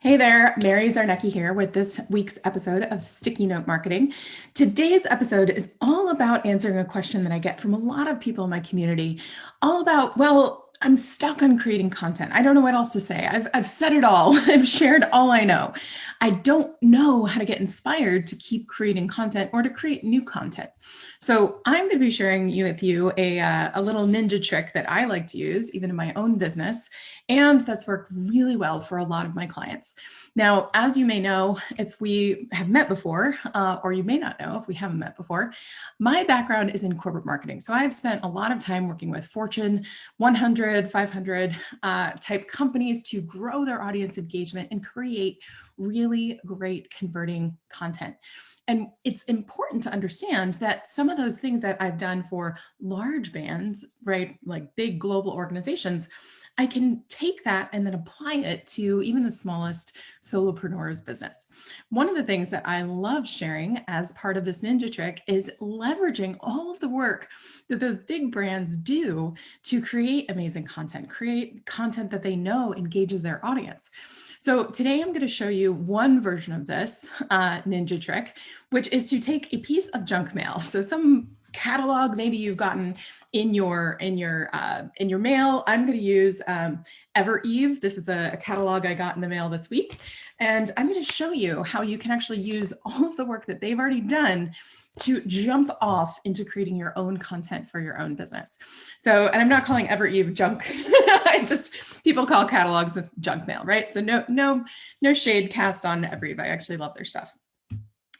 Hey there, Mary Zarnecki here with this week's episode of Sticky Note Marketing. Today's episode is all about answering a question that I get from a lot of people in my community, all about, I'm stuck on creating content. I don't know what else to say. I've said it all. I've shared all I know. I don't know how to get inspired to keep creating content or to create new content. So I'm going to be sharing with you a little ninja trick that I like to use, even in my own business, and that's worked really well for a lot of my clients. Now, as you may know, if we have met before, or you may not know if we haven't met before, my background is in corporate marketing. So I've spent a lot of time working with Fortune 100, 500 type companies to grow their audience engagement and create really great converting content. And it's important to understand that some of those things that I've done for large brands, right, like big global organizations, I can take that and then apply it to even the smallest solopreneur's business. One of the things that I love sharing as part of this ninja trick is leveraging all of the work that those big brands do to create amazing content, create content that they know engages their audience. So today I'm going to show you one version of this ninja trick, which is to take a piece of junk mail. So some catalog maybe you've gotten in your mail. I'm going to use Eve. This is a catalog I got in the mail this week, and I'm going to show you how you can actually use all of the work that they've already done to jump off into creating your own content for your own business. So, and I'm not calling Eve junk. People call catalogs junk mail, right? So no shade cast on Eve. I actually love their stuff.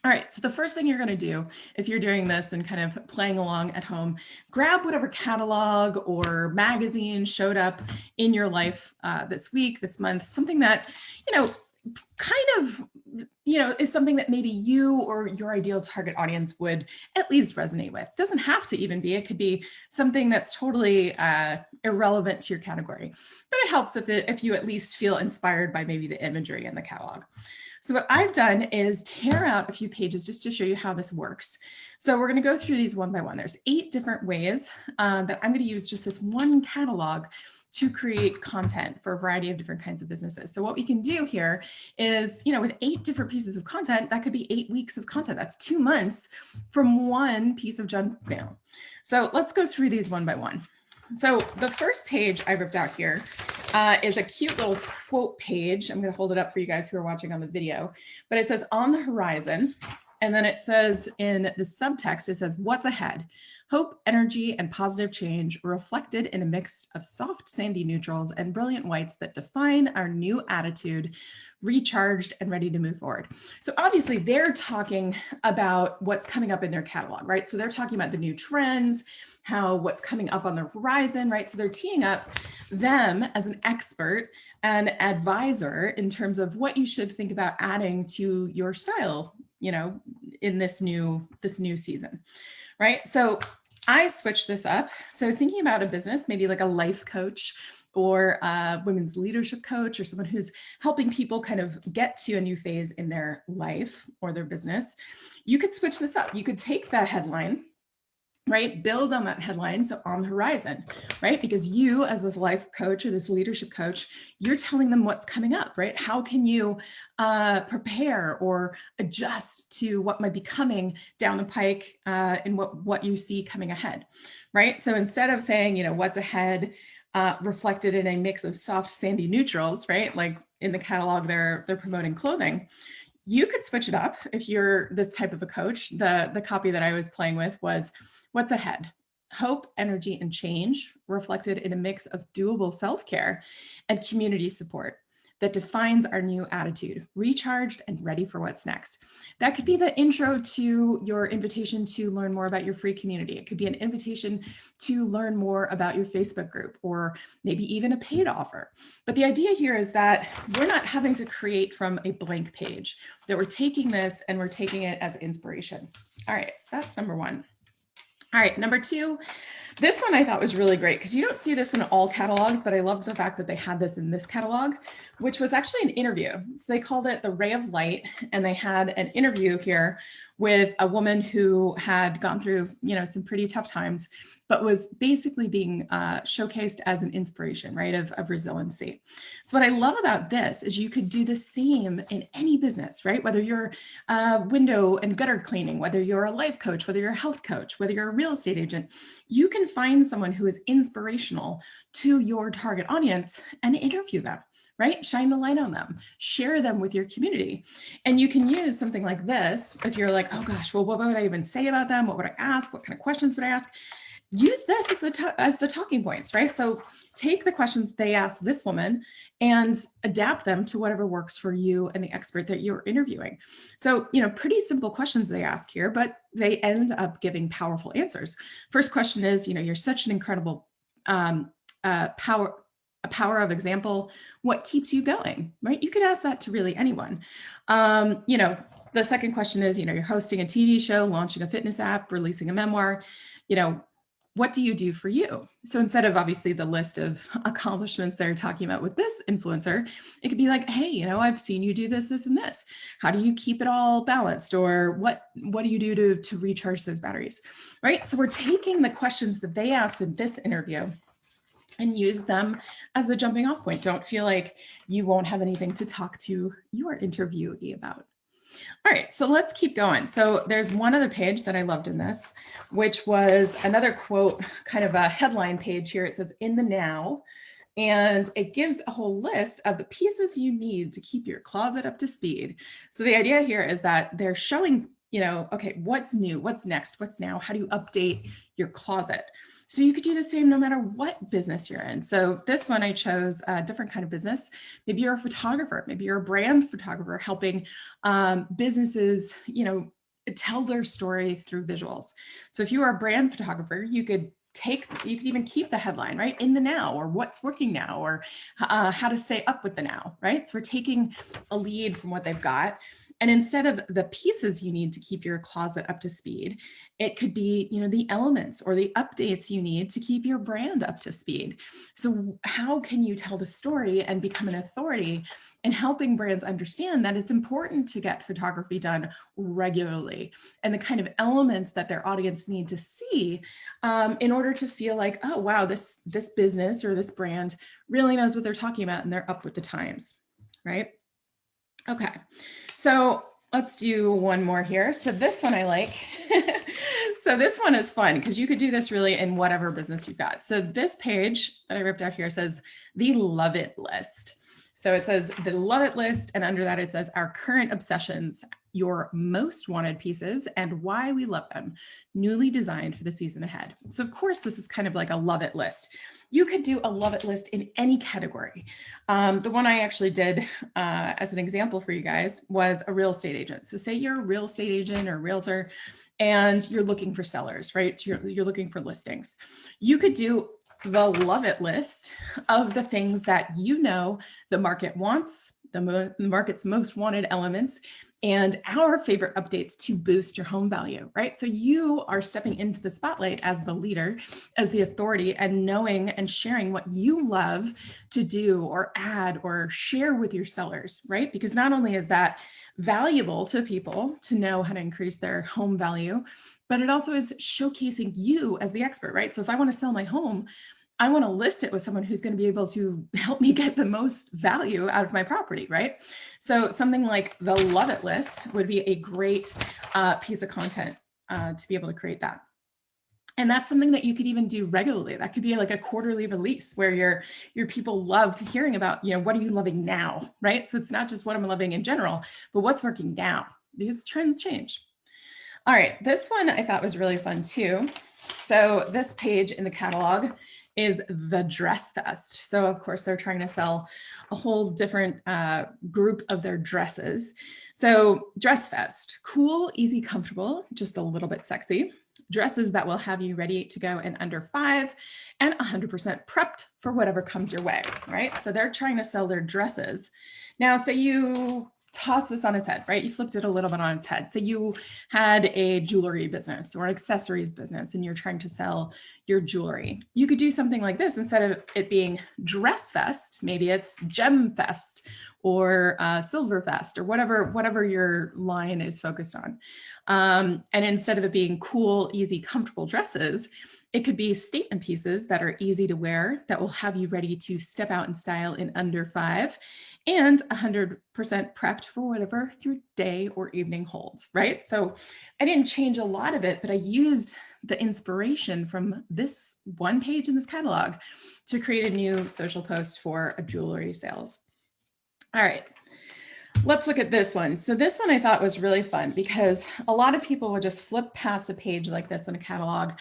All right, so the first thing you're going to do if you're doing this and kind of playing along at home, grab whatever catalog or magazine showed up in your life this week, this month, something that, is something that maybe you or your ideal target audience would at least resonate with. It doesn't have to even be. It could be something that's totally irrelevant to your category, but it helps if you at least feel inspired by maybe the imagery in the catalog. So what I've done is tear out a few pages just to show you how this works. So we're going to go through these one by one. There's 8 different ways that I'm going to use just this one catalog to create content for a variety of different kinds of businesses. So what we can do here is, with 8 different pieces of content, that could be 8 weeks of content. That's 2 months from one piece of junk mail. So let's go through these one by one. So the first page I ripped out here is a cute little quote page. I'm going to hold it up for you guys who are watching on the video, but it says on the horizon. And then it says in the subtext, it says, what's ahead? Hope, energy, and positive change reflected in a mix of soft sandy neutrals and brilliant whites that define our new attitude, recharged and ready to move forward. So obviously they're talking about what's coming up in their catalog, right? So they're talking about the new trends, what's coming up on the horizon, right? So they're teeing up them as an expert and advisor in terms of what you should think about adding to your style, in this new season, right? So I switched this up. So thinking about a business, maybe like a life coach or a women's leadership coach or someone who's helping people kind of get to a new phase in their life or their business, you could switch this up. You could take that headline, right? Build on that headline. So on the horizon, right? Because you as this life coach or this leadership coach, you're telling them what's coming up, right? How can you prepare or adjust to what might be coming down the pike in what you see coming ahead, right? So instead of saying, what's ahead reflected in a mix of soft, sandy neutrals, right? Like in the catalog, they're promoting clothing. You could switch it up if you're this type of a coach. The copy that I was playing with was, what's ahead? Hope, energy, and change reflected in a mix of doable self-care and community support that defines our new attitude, recharged and ready for what's next. That could be the intro to your invitation to learn more about your free community. It could be an invitation to learn more about your Facebook group, or maybe even a paid offer. But the idea here is that we're not having to create from a blank page, that we're taking this and we're taking it as inspiration. All right, so that's number 1. All right, number 2, This one I thought was really great because you don't see this in all catalogs, but I love the fact that they had this in this catalog, which was actually an interview. So they called it the Ray of Light, and they had an interview here with a woman who had gone through, some pretty tough times, but was basically being showcased as an inspiration, right, of resiliency. So what I love about this is you could do the same in any business, right? Whether you're window and gutter cleaning, whether you're a life coach, whether you're a health coach, whether you're a real estate agent, you can find someone who is inspirational to your target audience and interview them, right? Shine the light on them, share them with your community. And you can use something like this if you're like, oh gosh, well, what would I even say about them? What would I ask? What kind of questions would I ask? Use this as the talking points, right? So take the questions they asked this woman and adapt them to whatever works for you and the expert that you're interviewing. So, pretty simple questions they ask here, but they end up giving powerful answers. First question is, you're such an incredible power of example. What keeps you going, right? You could ask that to really anyone. The second question is, you're hosting a TV show, launching a fitness app, releasing a memoir, what do you do for you? So instead of obviously the list of accomplishments they're talking about with this influencer, it could be like, hey, I've seen you do this, this, and this. How do you keep it all balanced? Or what do you do to recharge those batteries, right? So we're taking the questions that they asked in this interview and use them as the jumping off point. Don't feel like you won't have anything to talk to your interviewee about. All right, so let's keep going. So there's one other page that I loved in this, which was another quote, kind of a headline page here. It says, in the now, and it gives a whole list of the pieces you need to keep your closet up to speed. So the idea here is that they're showing, okay, what's new, what's next, what's now, how do you update your closet? So you could do the same no matter what business you're in. So this one, I chose a different kind of business. Maybe you're a photographer, maybe you're a brand photographer helping businesses, tell their story through visuals. So if you are a brand photographer, you could even keep the headline, right? In the now, or what's working now, or how to stay up with the now, right? So we're taking a lead from what they've got. And instead of the pieces you need to keep your closet up to speed, it could be, the elements or the updates you need to keep your brand up to speed. So how can you tell the story and become an authority in helping brands understand that it's important to get photography done regularly and the kind of elements that their audience need to see in order to feel like, oh, wow, this business or this brand really knows what they're talking about and they're up with the times, right? Okay, so let's do one more here. So this one I like. So this one is fun because you could do this really in whatever business you've got. So this page that I ripped out here says the Love It list. So it says the Love It list, and under that it says our current obsessions, your most wanted pieces, and why we love them, newly designed for the season ahead. So of course, this is kind of like a Love It list. You could do a Love It list in any category. The one I actually did as an example for you guys was a real estate agent. So say you're a real estate agent or a realtor and you're looking for sellers, right? You're looking for listings. You could do the Love It list of the things that the market wants, the market's most wanted elements, and our favorite updates to boost your home value, right? So you are stepping into the spotlight as the leader, as the authority, and knowing and sharing what you love to do or add or share with your sellers, right? Because not only is that valuable to people to know how to increase their home value, but it also is showcasing you as the expert, right? So if I want to sell my home, I want to list it with someone who's going to be able to help me get the most value out of my property, right? So something like the Love It list would be a great piece of content to be able to create that. And that's something that you could even do regularly. That could be like a quarterly release where your people love hearing about, what are you loving now, right? So it's not just what I'm loving in general, but what's working now, because trends change. All right, this one I thought was really fun too. So this page in the catalog is the Dress Fest. So of course they're trying to sell a whole different group of their dresses. So Dress Fest, cool, easy, comfortable, just a little bit sexy. Dresses that will have you ready to go in under 5 and 100% prepped for whatever comes your way, right? So they're trying to sell their dresses. Now, say you toss this on its head, right? You flipped it a little bit on its head. So you had a jewelry business or an accessories business and you're trying to sell your jewelry. You could do something like this. Instead of it being Dress Fest, maybe it's Gem Fest or Silver Fest or whatever your line is focused on. And instead of it being cool, easy, comfortable dresses, it could be statement pieces that are easy to wear that will have you ready to step out in style in under 5 and 100% prepped for whatever your day or evening holds, right? So I didn't change a lot of it, but I used the inspiration from this one page in this catalog to create a new social post for a jewelry sales. All right. Let's look at this one. So this one I thought was really fun because a lot of people would just flip past a page like this in a catalog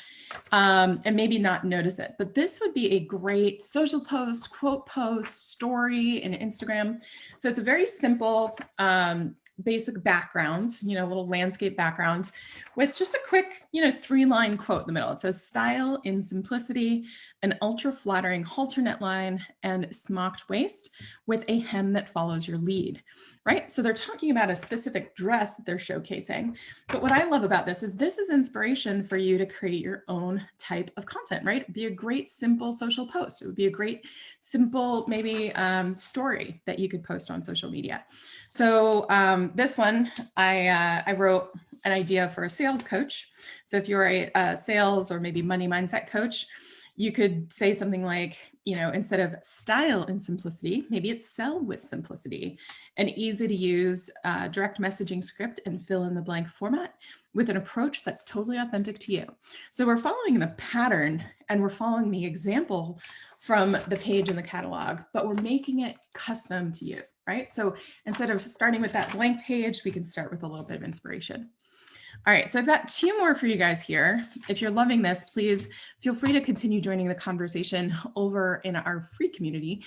and maybe not notice it. But this would be a great social post, quote post, story in Instagram. So it's a very simple, basic background, a little landscape background with just a quick, 3-line quote in the middle. It says, "Style in simplicity, an ultra flattering halter neckline and smocked waist with a hem that follows your lead," right? So they're talking about a specific dress that they're showcasing. But what I love about this is inspiration for you to create your own type of content, right? It'd be a great, simple social post. It would be a great, simple, maybe story that you could post on social media. So this one, I wrote an idea for a sales coach. So if you're a sales or maybe money mindset coach, you could say something like, instead of style and simplicity, maybe it's sell with simplicity, an easy to use direct messaging script and fill in the blank format with an approach that's totally authentic to you. So we're following the pattern and we're following the example from the page in the catalog, but we're making it custom to you, right? So instead of starting with that blank page, we can start with a little bit of inspiration. All right, so I've got 2 more for you guys here. If you're loving this, please feel free to continue joining the conversation over in our free community,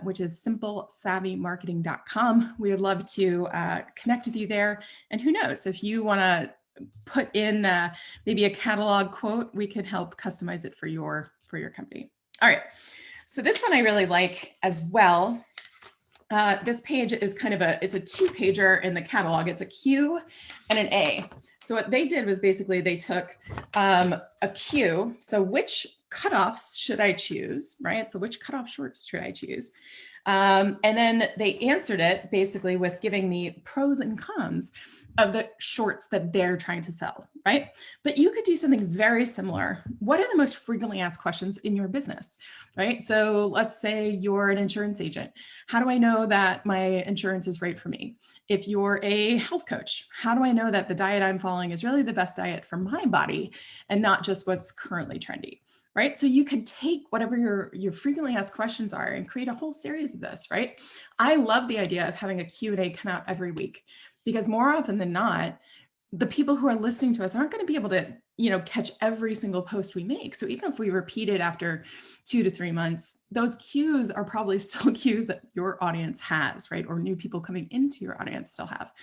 which is simplesavvymarketing.com. We would love to connect with you there. And who knows, if you want to put in maybe a catalog quote, we could help customize it for your company. All right, so this one I really like as well. This page is it's a 2-pager in the catalog. It's a Q and an A. So what they did was basically they took a Q. So which cutoffs should I choose, right? So which cutoff shorts should I choose? And then they answered it basically with giving the pros and cons of the shorts that they're trying to sell, right? But you could do something very similar. What are the most frequently asked questions in your business, right? So let's say you're an insurance agent. How do I know that my insurance is right for me? If you're a health coach, how do I know that the diet I'm following is really the best diet for my body and not just what's currently trendy? Right? So you could take whatever your frequently asked questions are and create a whole series of this, right? I love the idea of having a Q&A come out every week because more often than not, the people who are listening to us aren't going to be able to, catch every single post we make. So even if we repeat it after 2 to 3 months, those cues are probably still cues that your audience has, right? Or new people coming into your audience still have.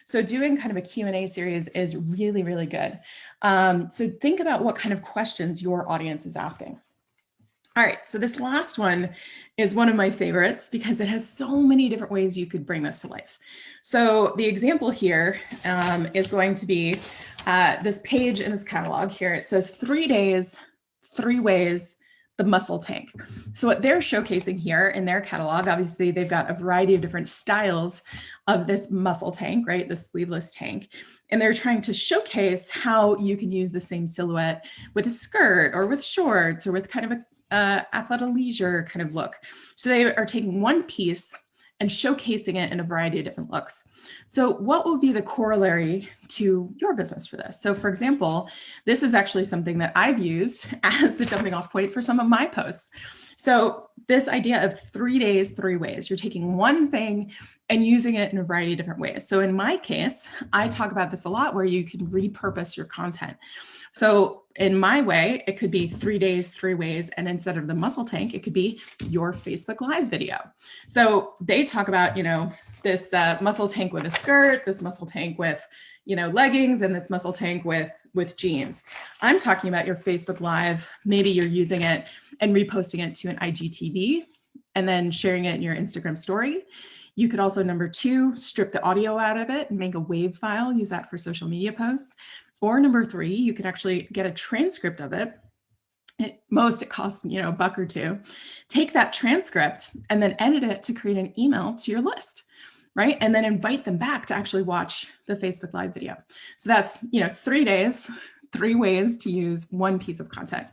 So doing kind of a Q&A series is really, really good. So think about what kind of questions your audience is asking. All right, so this last one is one of my favorites because it has so many different ways you could bring this to life. So the example here is going to be this page in this catalog here. It says 3 days, 3 ways, the muscle tank. So what they're showcasing here in their catalog, obviously they've got a variety of different styles of this muscle tank, right? The sleeveless tank. And they're trying to showcase how you can use the same silhouette with a skirt or with shorts or with kind of a athleisure kind of look. So they are taking one piece and showcasing it in a variety of different looks. So what will be the corollary to your business for this? So for example, this is actually something that I've used as the jumping off point for some of my posts. So this idea of 3 days, 3 ways, you're taking one thing and using it in a variety of different ways. So in my case, I talk about this a lot where you can repurpose your content. So in my way, it could be 3 days, 3 ways. And instead of the muscle tank, it could be your Facebook Live video. So they talk about, this muscle tank with a skirt, this muscle tank with, leggings, and this muscle tank with jeans. I'm talking about your Facebook Live. Maybe you're using it and reposting it to an IGTV and then sharing it in your Instagram story. You could also, number 2, strip the audio out of it and make a WAV file, use that for social media posts. Or number 3, you could actually get a transcript of it. At most, it costs, a buck or two. Take that transcript and then edit it to create an email to your list, right? And then invite them back to actually watch the Facebook Live video. So that's, 3 days, 3 ways to use one piece of content.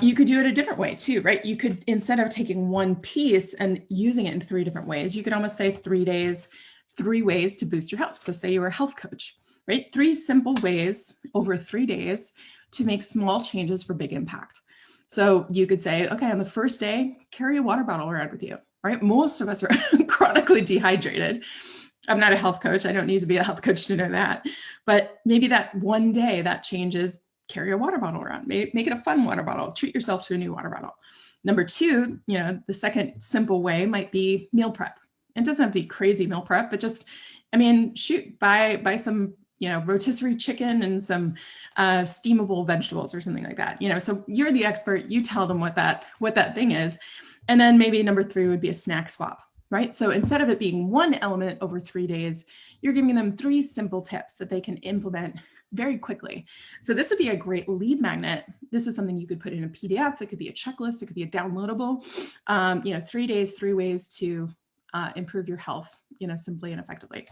You could do it a different way too, right? You could, instead of taking one piece and using it in 3 different ways, you could almost say 3 days, 3 ways to boost your health. So say you were a health coach, right? 3 simple ways over 3 days to make small changes for big impact. So you could say, okay, on the first day, carry a water bottle around with you, right? Most of us are chronically dehydrated. I'm not a health coach. I don't need to be a health coach to know that. But maybe that one day that changes, carry a water bottle around, make it a fun water bottle, treat yourself to a new water bottle. Number 2, the second simple way might be meal prep. It doesn't have to be crazy meal prep, but just, buy some, rotisserie chicken and some steamable vegetables or something like that. So you're the expert, you tell them what that thing is. And then maybe number 3 would be a snack swap, right? So instead of it being one element over 3 days, you're giving them 3 simple tips that they can implement very quickly. So this would be a great lead magnet. This is something you could put in a PDF. It could be a checklist. It could be a downloadable, 3 days, 3 ways to improve your health, simply and effectively.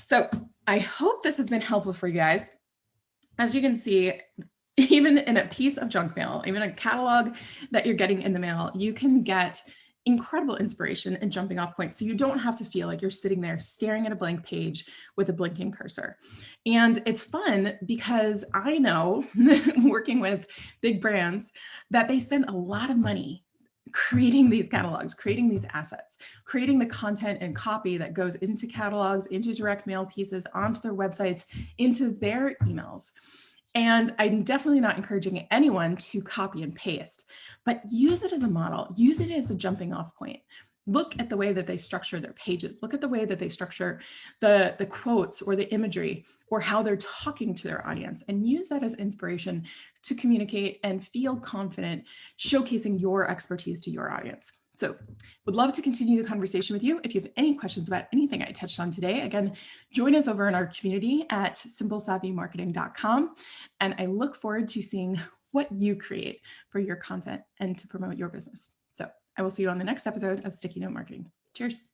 So I hope this has been helpful for you guys. As you can see, even in a piece of junk mail, even a catalog that you're getting in the mail, you can get incredible inspiration and jumping off points. So you don't have to feel like you're sitting there staring at a blank page with a blinking cursor. And it's fun because I know, working with big brands, that they spend a lot of money creating these catalogs, creating these assets, creating the content and copy that goes into catalogs, into direct mail pieces, onto their websites, into their emails. And I'm definitely not encouraging anyone to copy and paste, but use it as a model, use it as a jumping off point. Look at the way that they structure their pages. Look at the way that they structure the quotes or the imagery or how they're talking to their audience, and use that as inspiration to communicate and feel confident showcasing your expertise to your audience. So would love to continue the conversation with you. If you have any questions about anything I touched on today, again, join us over in our community at simplesavvymarketing.com. And I look forward to seeing what you create for your content and to promote your business. So I will see you on the next episode of Sticky Note Marketing. Cheers.